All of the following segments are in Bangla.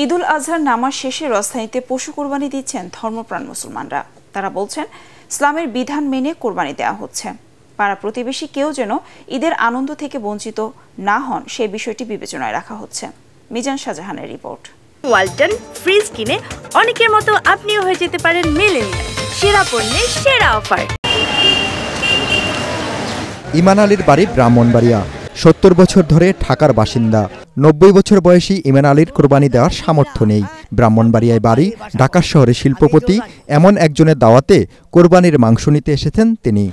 ঈদুল আজহার নামাজ শেষে রাজধানীতে পশু কোরবানি দিচ্ছেন ধর্মপ্রাণ মুসলমানরা। তারা বলছেন, ইসলামের বিধান মেনে কোরবানি দেওয়া হচ্ছে। পাড়া প্রতিবেশী কেউ যেন ঈদের আনন্দ থেকে বঞ্চিত না হন সেই বিষয়টি বিবেচনায় রাখা হচ্ছে। মিজান শাহজাহানের রিপোর্ট। ওয়ালটন ফ্রিজ কিনে অনেকের মতো আপনিও হয়ে যেতে পারেন মিলেনিয়াল। সেরা পণ্যের সেরা অফার। ইমান আলীর বাড়ি ব্রাহ্মণবাড়িয়া। ৭০ বছর ধরে ঢাকার বাসিন্দা। ৯০ বছর বয়সী ইমান আলীর কোরবানি দেওয়ার সামর্থ্য নেই। ব্রাহ্মণবাড়িয়ায় বাড়ি, ঢাকা শহরে শিল্পপতি এমন একজনের দাওয়াতে কোরবানির মাংস নিতে এসেছেন তিনি।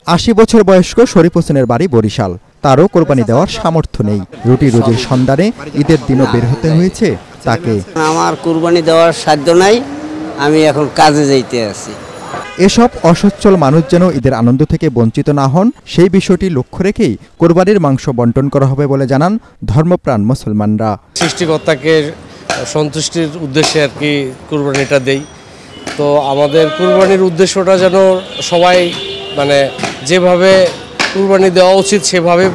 ৮০ বছর বয়স্ক শরীফ হোসেনের বাড়ি বরিশাল। তারও কোরবানি দেওয়ার সামর্থ্য নেই। রুটি রুজির সন্ধানে ঈদের দিনও বের হতে হয়েছে তাকে। আমার কোরবানি দেওয়ার সাধ্য নাই, আমি এখন কাজে যাইতে আছি। এসব অসচ্ছল মানুষ যেন ঈদের আনন্দ থেকে বঞ্চিত না হন সেই বিষয়টি লক্ষ্য রেখেই কোরবানির মাংস বন্টন করা হবে বলে জানান ধর্মপ্রাণ মুসলমানরা। সৃষ্টিকর্তাকে সন্তুষ্টির উদ্দেশ্যে আর কি কোরবানিটা দেই। তো আমাদের কোরবানির উদ্দেশ্যটা যেন সবাই যেভাবে কোরবানি দেওয়া উচিত সেভাবে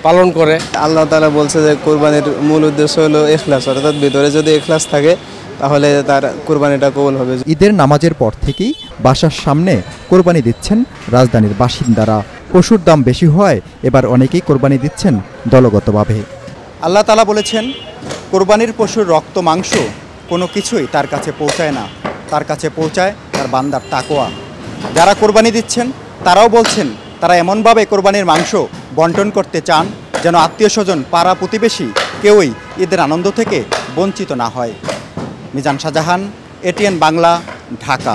পালন করে। আল্লাহ তাআলা বলছে যে কোরবানির মূল উদ্দেশ্য হলো ইখলাস, অর্থাৎ ভিতরে যদি ইখলাস থাকে তাহলে তার কোরবানিটা কবুল হবে। ঈদের নামাজের পর থেকেই বাসার সামনে কোরবানি দিচ্ছেন রাজধানীর বাসিন্দারা। পশুর দাম বেশি হওয়ায় এবার অনেকেই কোরবানি দিচ্ছেন দলগতভাবে। আল্লাহ তাআলা বলেছেন, কোরবানির পশুর রক্ত মাংস কোনো কিছুই তার কাছে পৌঁছায় না, তার কাছে পৌঁছায় তার বান্দার তাকওয়া। যারা কোরবানি দিচ্ছেন তারাও বলছেন তারা এমনভাবে কোরবানির মাংস বন্টন করতে চান যেন আত্মীয় স্বজন, পাড়া প্রতিবেশী কেউই ঈদের আনন্দ থেকে বঞ্চিত না হয়। মিজান শাহজাহান, এটিএন বাংলা, ঢাকা।